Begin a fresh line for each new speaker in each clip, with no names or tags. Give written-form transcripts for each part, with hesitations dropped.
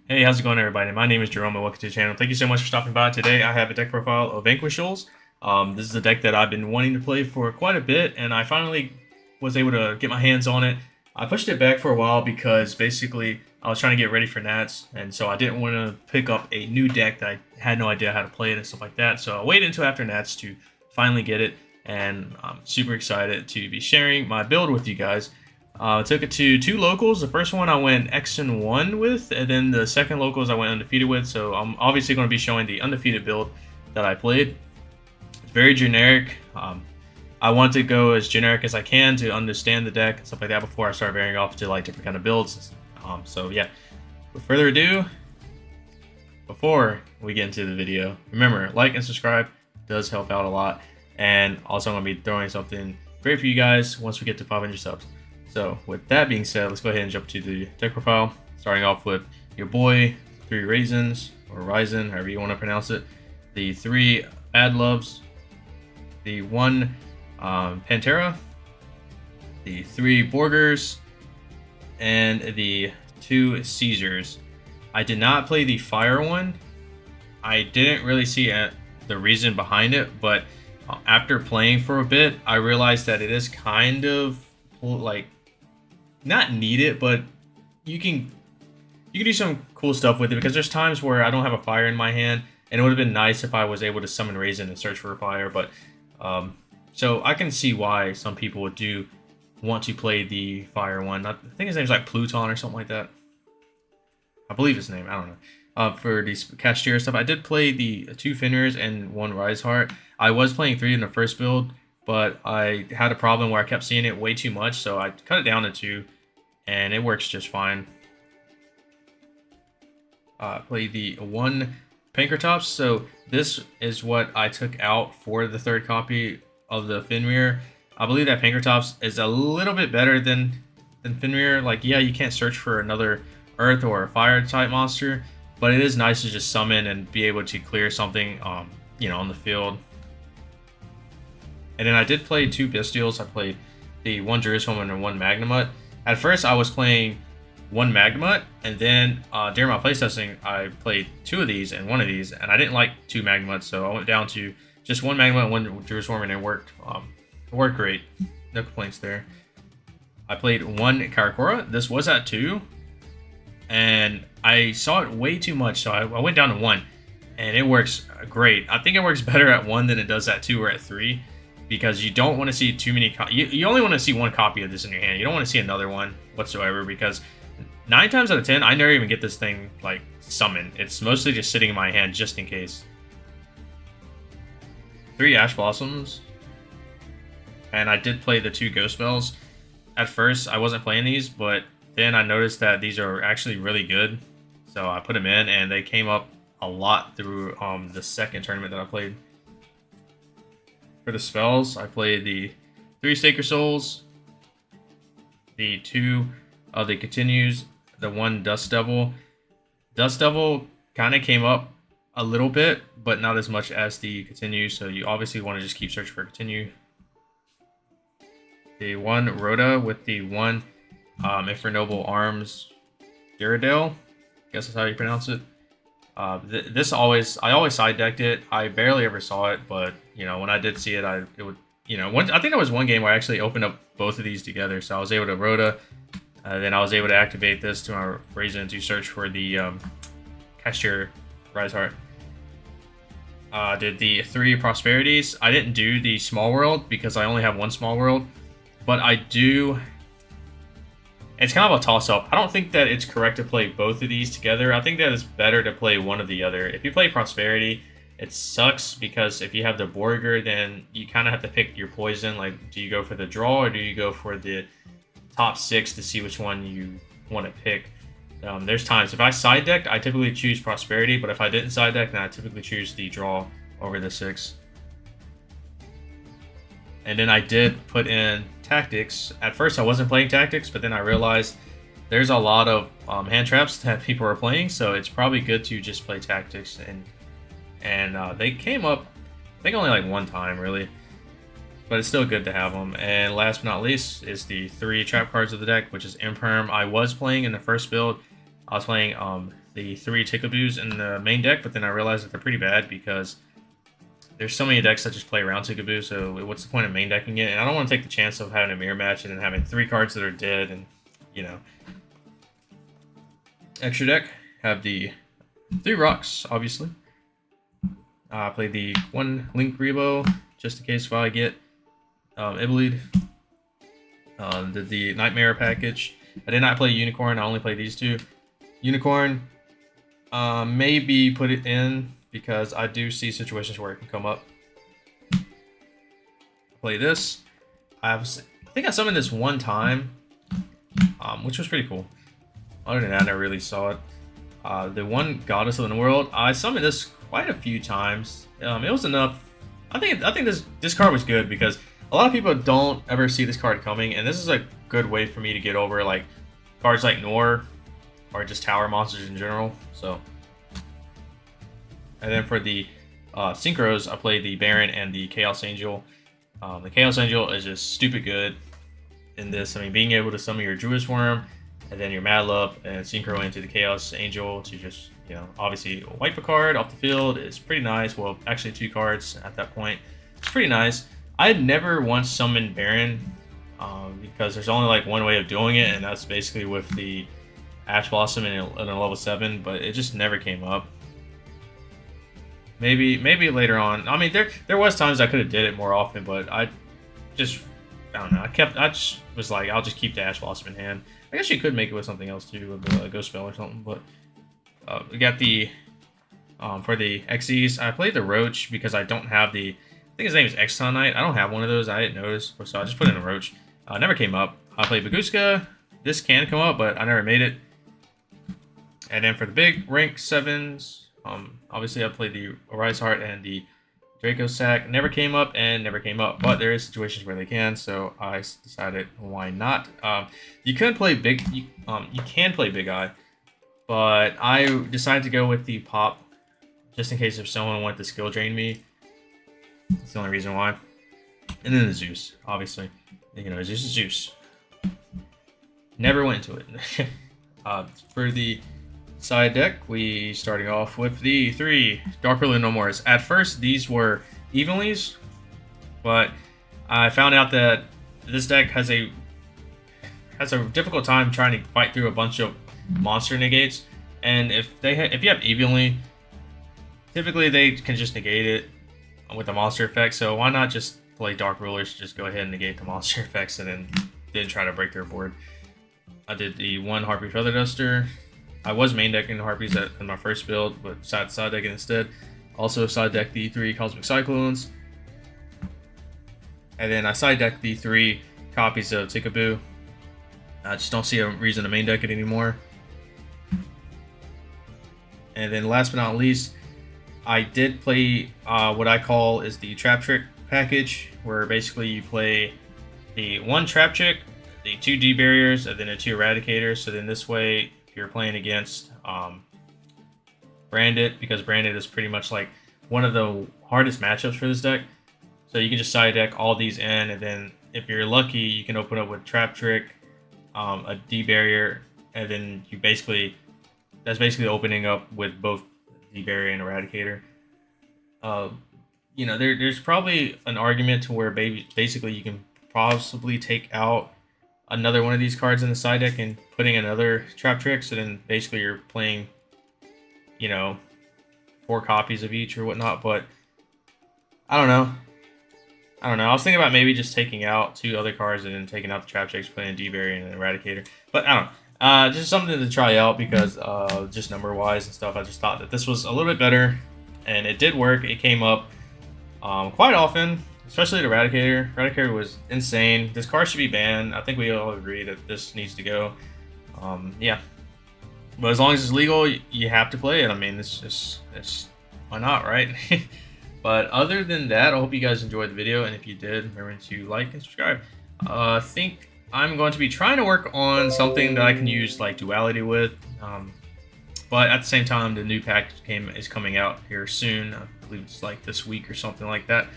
Hey, how's it going, everybody? My name is Jerome, and welcome to the channel. Thank you so much for stopping by. Today, I have a deck profile of Vanquish Souls. This is a deck that I've been wanting to play for quite a bit, and I finally was able to get my hands on it. I pushed it back for a while because basically I was trying to get ready for Nats, and so I didn't want to pick up a new deck that I had no idea how to play it and stuff like that. So I waited until after Nats to finally get it, and I'm super excited to be sharing my build with you guys. Took it to two locals. The first one I went X and 1 with, and then the second locals I went undefeated with. So I'm obviously going to be showing the undefeated build that I played. It's very generic. I want to go as generic as I can to understand the deck and stuff like that before I start varying off to like different kind of builds. So yeah, with further ado, before we get into the video, remember, like and subscribe does help out a lot. And also I'm going to be throwing something great for you guys once we get to 500 subs. So with that being said, let's go ahead and jump to the deck profile. Starting off with your boy, 3 Raisins, or Ryzen, however you want to pronounce it. The 3 Bad Loves, the 1 Pantera, the 3 Borgers, and the 2 Caesars. I did not play the Fire one. I didn't really see the reason behind it, but after playing for a bit, I realized that it is kind of like not needed, but you can do some cool stuff with it because there's times where I don't have a fire in my hand, and it would have been nice if I was able to summon Raisin and search for a fire. But so I can see why some people do want to play the fire one. I think his name's like Pluton or something like that. I believe his name. I don't know. For these Cashier stuff, I did play the 2 Fenrirs and 1 Rise Heart. I was playing 3 in the first build, but I had a problem where I kept seeing it way too much, so I cut it down to 2, and it works just fine. Play the 1 Pankratops. So this is what I took out for the 3rd copy of the Fenrir. I believe that Pankratops is a little bit better than Fenrir. Like, yeah, you can't search for another Earth or a Fire type monster, but it is nice to just summon and be able to clear something, you know, on the field. And then I did play 2 Bestials. I played the 1 Jerusalem and 1 Magnemut. At first, I was playing 1 Magnemut, and then during my playtesting, I played 2 of these and 1 of these, and I didn't like 2 Magnemuts, so I went down to just 1 Magnemut and 1 Jerusalem, and it worked. It worked great. No complaints there. I played 1 Karakura. This was at 2, and I saw it way too much, so I went down to 1, and it works great. I think it works better at 1 than it does at 2 or at 3. Because you don't want to see too many. You only want to see 1 copy of this in your hand. You don't want to see another one whatsoever. Because 9 times out of 10, I never even get this thing like summoned. It's mostly just sitting in my hand just in case. 3 Ash Blossoms, and I did play the 2 Ghost Bells. At first, I wasn't playing these, but then I noticed that these are actually really good. So I put them in, and they came up a lot through the 2nd tournament that I played. For the spells, I played the 3 Sacred Souls, the 2 of the Continues, the 1 Dust Devil. Dust Devil kind of came up a little bit, but not as much as the Continue, so you obviously want to just keep searching for Continue. The 1 Rhoda with the 1 Infernoble Arms Ghirardelli, I guess that's how you pronounce it. I always side decked it. I barely ever saw it, but you know, when I did see it, it would, you know, I think there was one game where I actually opened up both of these together, so I was able to Rhoda, then I was able to activate this to my Raisin to search for the Cashier Rise Heart. Did the 3 Prosperities. I didn't do the Small World because I only have 1 Small World, but I do. It's kind of a toss-up. I don't think that it's correct to play both of these together. I think that it's better to play one or the other. If you play Prosperity, it sucks because if you have the Borger, then you kind of have to pick your poison. Like, do you go for the draw or do you go for the top 6 to see which one you want to pick? There's times, if I side decked, I typically choose Prosperity, but if I didn't side deck, then I typically choose the draw over the 6. And then I did put in Tactics. At first, I wasn't playing Tactics, but then I realized there's a lot of hand traps that people are playing, so it's probably good to just play Tactics. And they came up, I think only like 1 time, really. But it's still good to have them. And last but not least is the 3 trap cards of the deck, which is Imperm. I was playing in the first build. I was playing the 3 Tickabus in the main deck, but then I realized that they're pretty bad because there's so many decks that just play around Tickaboo, so what's the point of main decking it? And I don't want to take the chance of having a mirror match and then having 3 cards that are dead and, you know. Extra deck, have the 3 rocks, obviously. I played the 1 Link Rebo, just in case if I get Ibleed. Did the Nightmare package. I did not play Unicorn, I only played these 2. Unicorn, maybe put it in because I do see situations where it can come up. Play this. I think I summoned this one time, which was pretty cool. Other than that, I never really saw it. The 1 Goddess of the World, I summoned this quite a few times. It was enough. I think this card was good because a lot of people don't ever see this card coming, and this is a good way for me to get over like cards like Nor or just tower monsters in general. So, and then for the synchros, I played the Baron and the Chaos Angel. The Chaos Angel is just stupid good in this. I mean, being able to summon your Druid's Worm and then your Mad Love and synchro into the Chaos Angel to just, you know, obviously wipe a card off the field is pretty nice. Well, actually 2 cards at that point. It's pretty nice. I had never once summoned Baron because there's only like one way of doing it, and that's basically with the Ash Blossom in a level 7, but it just never came up. Maybe later on. I mean, there was times I could have did it more often, but I don't know. I just was like, I'll just keep the Ash Blossom in hand. I guess you could make it with something else too, with a Ghost Spell or something. But we got the for the XEs. I played the Roach because I don't have the. I think his name is Exton Knight. I don't have one of those. I didn't notice, so I just put in a Roach. Never came up. I played Baguska. This can come up, but I never made it. And then for the big rank 7s, obviously I played the Arise Heart and the Draco Sack. Never came up and never came up, but there is situations where they can, so I decided why not. You can play Big Eye, but I decided to go with the Pop just in case if someone wanted to skill drain me. That's the only reason why. And then the Zeus, obviously. You know, Zeus is Zeus. Never went into it. For the side deck, we starting off with the 3 Dark Ruler No Mores. At first, these were evenlies, but I found out that this deck has a difficult time trying to fight through a bunch of monster negates. And if you have evenly, typically they can just negate it with the monster effect. So why not just play Dark Rulers? Just go ahead and negate the monster effects and then try to break their board. I did the 1 Harpy Feather Duster. I was main decking the Harpies in my first build, but decided to side deck it instead. Also side decked the 3 Cosmic Cyclones. And then I side decked the 3 copies of Tickaboo. I just don't see a reason to main deck it anymore. And then last but not least, I did play what I call is the Trap Trick package, where basically you play the 1 Trap Trick, the 2 D barriers, and then the 2 Eradicators. So then this way, if you're playing against Branded, because Branded is pretty much like one of the hardest matchups for this deck. So you can just side deck all these in, and then if you're lucky, you can open up with Trap Trick, a D barrier, and then that's basically opening up with both D barrier and Eradicator. You know, there's probably an argument to where basically you can possibly take out another one of these cards in the side deck and putting another Trap Trick, so then basically you're playing, you know, 4 copies of each or whatnot. But I don't know. I was thinking about maybe just taking out 2 other cards and then taking out the Trap Tricks, playing a D-Barrier and an Eradicator. But I don't know. Just something to try out because just number-wise and stuff, I just thought that this was a little bit better. And it did work. It came up quite often, especially the Eradicator. Eradicator was insane. This card should be banned. I think we all agree that this needs to go. Yeah. But as long as it's legal, you have to play it. I mean, it's why not, right? But other than that, I hope you guys enjoyed the video, and if you did, remember to like and subscribe. I think I'm going to be trying to work on something that I can use like duality with, but at the same time, the new pack is coming out here soon. I believe it's like this week or something like that.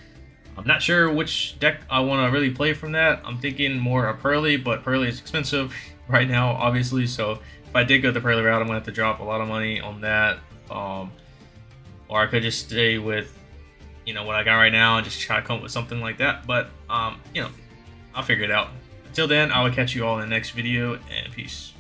I'm not sure which deck I want to really play from that. I'm thinking more a Pearly, but Pearly is expensive right now, obviously, so if I did go the Prelude route, I'm gonna have to drop a lot of money on that. Or I could just stay with, what I got right now and just try to come up with something like that. But, I'll figure it out. Until then, I will catch you all in the next video, and peace.